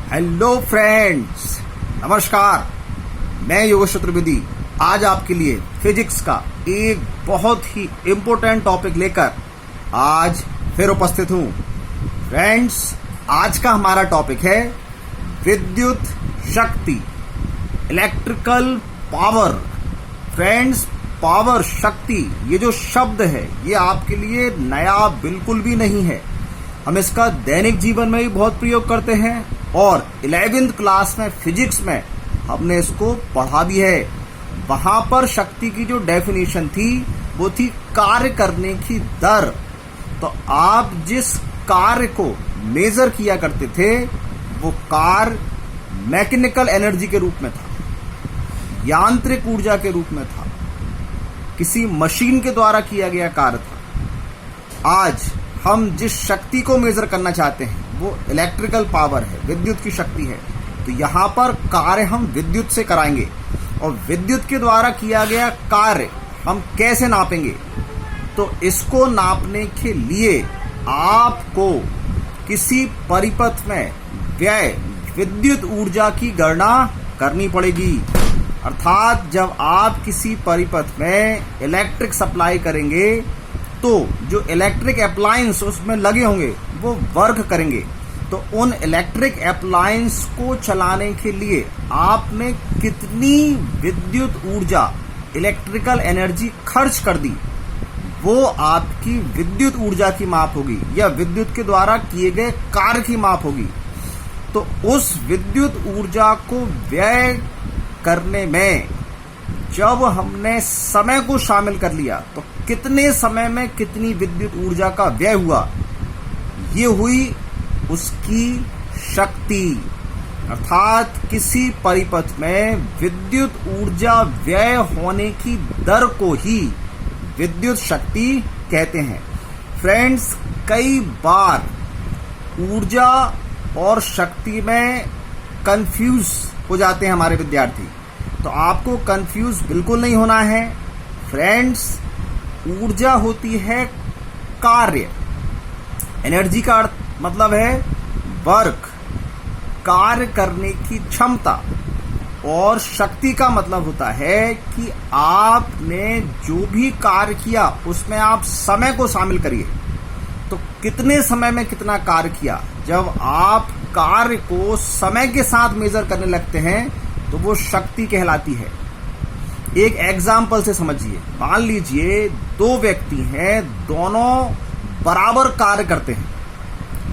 Hello friends, नमस्कार। मैं योगेश चतुर्वेदी आज आपके लिए फिजिक्स का एक बहुत ही इम्पोर्टेंट टॉपिक लेकर आज फिर उपस्थित हूँ। फ्रेंड्स, आज का हमारा टॉपिक है विद्युत शक्ति, इलेक्ट्रिकल पावर। फ्रेंड्स, पावर, शक्ति, ये जो शब्द है ये आपके लिए नया बिल्कुल भी नहीं है। हम इसका दैनिक जीवन में भी बहुत प्रयोग करते हैं और 11th क्लास में फिजिक्स में हमने इसको पढ़ा भी है। वहां पर शक्ति की जो डेफिनेशन थी वो थी कार्य करने की दर। तो आप जिस कार्य को मेजर किया करते थे वो कार्य मैकेनिकल एनर्जी के रूप में था, यांत्रिक ऊर्जा के रूप में था, किसी मशीन के द्वारा किया गया कार्य था। आज हम जिस शक्ति को मेजर करना चाहते हैं वो इलेक्ट्रिकल पावर है, विद्युत की शक्ति है। तो यहाँ पर कार्य हम विद्युत से कराएंगे और विद्युत के द्वारा किया गया कार्य हम कैसे नापेंगे। तो इसको नापने के लिए आपको किसी परिपथ में व्यय विद्युत ऊर्जा की गणना करनी पड़ेगी। अर्थात जब आप किसी परिपथ में इलेक्ट्रिक सप्लाई करेंगे तो जो इलेक्ट्रिक अप्लायंस उसमें लगे होंगे वो वर्क करेंगे। तो उन इलेक्ट्रिक अप्लायंस को चलाने के लिए आपने कितनी विद्युत ऊर्जा, इलेक्ट्रिकल एनर्जी खर्च कर दी, वो आपकी विद्युत ऊर्जा की माप होगी या विद्युत के द्वारा किए गए कार्य की माप होगी। तो उस विद्युत ऊर्जा को व्यय करने में जब हमने समय को शामिल कर लिया तो कितने समय में कितनी विद्युत ऊर्जा का व्यय हुआ, ये हुई उसकी शक्ति। अर्थात किसी परिपथ में विद्युत ऊर्जा व्यय होने की दर को ही विद्युत शक्ति कहते हैं। फ्रेंड्स, कई बार ऊर्जा और शक्ति में कंफ्यूज हो जाते हैं हमारे विद्यार्थी। तो आपको कंफ्यूज बिल्कुल नहीं होना है। फ्रेंड्स, ऊर्जा होती है कार्य, एनर्जी का मतलब है वर्क, कार्य करने की क्षमता, और शक्ति का मतलब होता है कि आपने जो भी कार्य किया उसमें आप समय को शामिल करिए। तो कितने समय में कितना कार्य किया, जब आप कार्य को समय के साथ मेजर करने लगते हैं तो वो शक्ति कहलाती है। एक एग्जाम्पल से समझिए। मान लीजिए दो व्यक्ति हैं, दोनों बराबर कार्य करते हैं,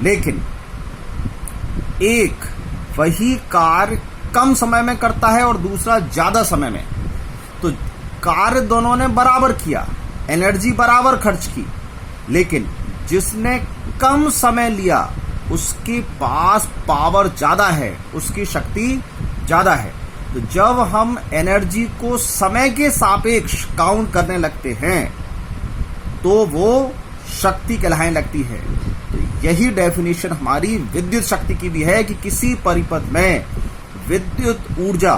लेकिन एक वही कार्य कम समय में करता है और दूसरा ज्यादा समय में। तो कार्य दोनों ने बराबर किया, एनर्जी बराबर खर्च की, लेकिन जिसने कम समय लिया उसके पास पावर ज्यादा है, उसकी शक्ति ज्यादा है। तो जब हम एनर्जी को समय के सापेक्ष काउंट करने लगते हैं तो वो शक्ति कहलाने लगती है। तो यही डेफिनेशन हमारी विद्युत शक्ति की भी है कि किसी परिपथ में विद्युत ऊर्जा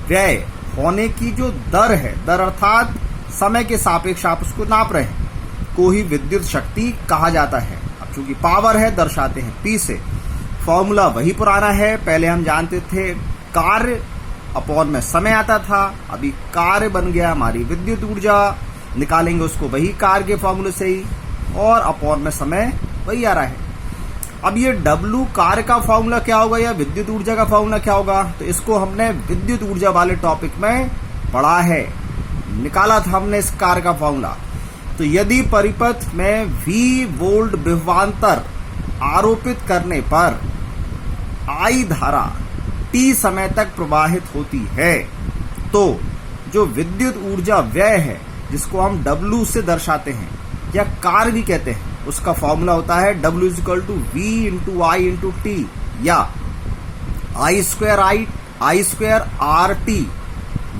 व्यय होने की जो दर है, दर अर्थात समय के सापेक्ष आप उसको नाप रहे हैं, को ही विद्युत शक्ति कहा जाता है। अब चूंकि पावर है, दर्शाते हैं पी से। फॉर्मूला वही पुराना है। पहले हम जानते थे कार्य अपॉन में समय आता था, अभी कार्य बन गया हमारी विद्युत ऊर्जा। निकालेंगे उसको वही कार्य के फॉर्मूले से ही, और अपॉन में समय वही आ रहा है। अब ये W कार्य का फॉर्मूला क्या होगा या विद्युत ऊर्जा का फॉर्मूला क्या होगा, तो इसको हमने विद्युत ऊर्जा वाले टॉपिक में पढ़ा है, निकाला था हमने इस कार्य का फॉर्मूला। तो यदि परिपथ में V वोल्ट विभवांतर आरोपित करने पर I धारा T समय तक प्रवाहित होती है, तो जो विद्युत ऊर्जा व्यय है, जिसको हम W से दर्शाते हैं या कार्य भी कहते हैं, उसका फॉर्मूला होता है W = V × I × T, या I² RT,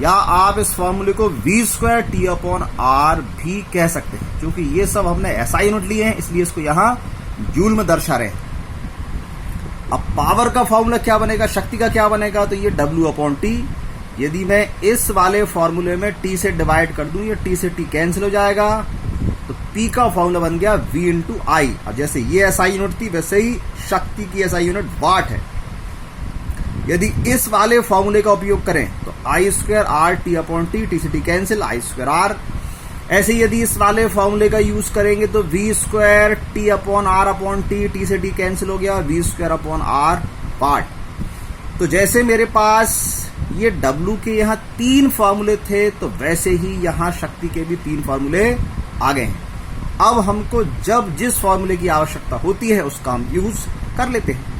या आप इस फॉर्मूले को V² T/R भी कह सकते हैं। क्योंकि ये सब हमने SI यूनिट लिए हैं, इसलिए इसको यहाँ जूल में दर्शा रहे हैं। अब पावर का फॉर्मूला क्या बनेगा, शक्ति का क्या बनेगा, तो ये W/T। यदि मैं इस वाले फॉर्मूले में T से डिवाइड कर दूं, ये T से T कैंसिल हो जाएगा, तो P का फॉर्मूला बन गया V × I। अब जैसे ये SI यूनिट थी, वैसे ही शक्ति की SI यूनिट वाट है। यदि इस वाले फॉर्मूले का उपयोग करें तो I square R T upon T, T से T cancel, I square R. ऐसे यदि इस वाले फॉर्मूले का यूज करेंगे तो V square T upon T, T से टी कैंसिल हो गया, V square upon R watt. तो जैसे मेरे पास ये W के यहाँ 3 फॉर्मूले थे, तो वैसे ही यहाँ शक्ति के भी 3 फॉर्मूले आ गए हैं। अब हमको जब जिस फॉर्मूले की आवश्यकता होती है उसका हम यूज कर लेते हैं।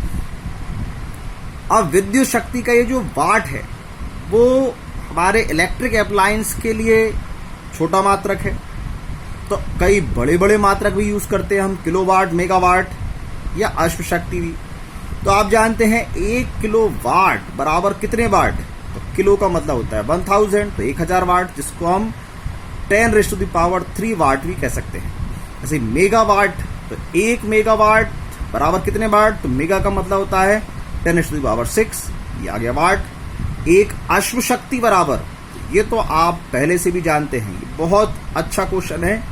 अब विद्युत शक्ति का ये जो वाट है वो हमारे इलेक्ट्रिक अप्लायंस के लिए छोटा मात्रक है, तो कई बड़े बड़े मात्रक भी यूज करते हैं हम, किलोवाट, मेगावाट या अश्व शक्ति भी। तो आप जानते हैं 1 किलोवाट बराबर कितने वाट? तो किलो का मतलब होता है 1000, तो 1000 वाट, जिसको हम 10⁻³ वाट भी कह सकते हैं। ऐसे मेगावाट, तो 1 मेगावाट बराबर कितने वाट? तो मेगा का मतलब होता है 10⁻6, ये आ गया वाट। एक अश्व शक्ति बराबर, ये तो आप पहले से भी जानते हैं, ये बहुत अच्छा क्वेश्चन है।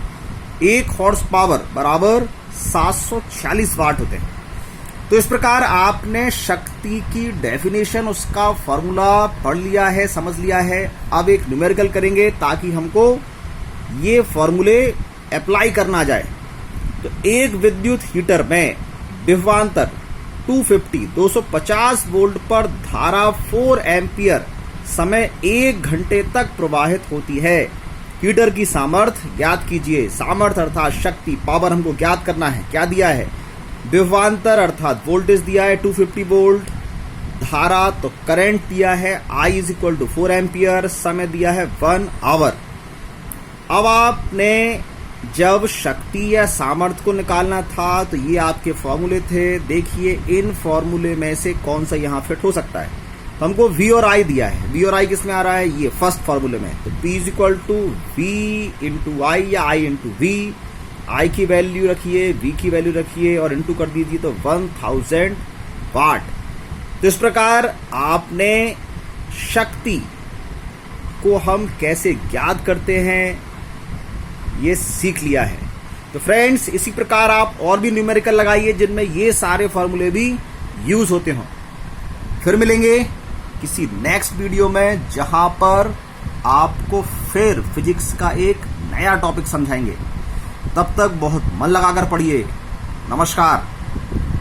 1 हॉर्स पावर बराबर 740 वाट होते हैं। तो इस प्रकार आपने शक्ति की डेफिनेशन, उसका फॉर्मूला पढ़ लिया है, समझ लिया है। अब एक न्यूमेरिकल करेंगे ताकि हमको ये फॉर्मूले अप्लाई करना जाए। तो एक विद्युत हीटर में विभवांतर 250 वोल्ट पर धारा 4 एम्पियर समय 1 घंटे तक प्रवाहित होती है। हीटर की सामर्थ्य ज्ञात कीजिए। सामर्थ्य अर्थात शक्ति, पावर हमको ज्ञात करना है। क्या दिया है? विभवांतर अर्थात वोल्टेज दिया है 250 वोल्ट, धारा तो करंट दिया है I = 4 एम्पियर, समय दिया है 1 आवर। अब आपने जब शक्ति या सामर्थ्य को निकालना था तो ये आपके फॉर्मूले थे। देखिए इन फॉर्मूले में से कौन सा यहाँ फिट हो सकता है। तो हमको V और I दिया है। V और I किस में आ रहा है? ये फर्स्ट फॉर्मूले में। तो P = V × I या I × V। I की वैल्यू रखिए, V की वैल्यू रखिए और इंटू कर दीजिए, तो 1000 वाट। तो इस प्रकार आपने शक्ति को हम कैसे ज्ञात करते हैं ये सीख लिया है। तो फ्रेंड्स, इसी प्रकार आप और भी न्यूमेरिकल लगाइए जिनमें ये सारे फॉर्मूले भी यूज होते हों। फिर मिलेंगे किसी नेक्स्ट वीडियो में जहां पर आपको फिर फिजिक्स का एक नया टॉपिक समझाएंगे। तब तक बहुत मन लगाकर पढ़िए। नमस्कार।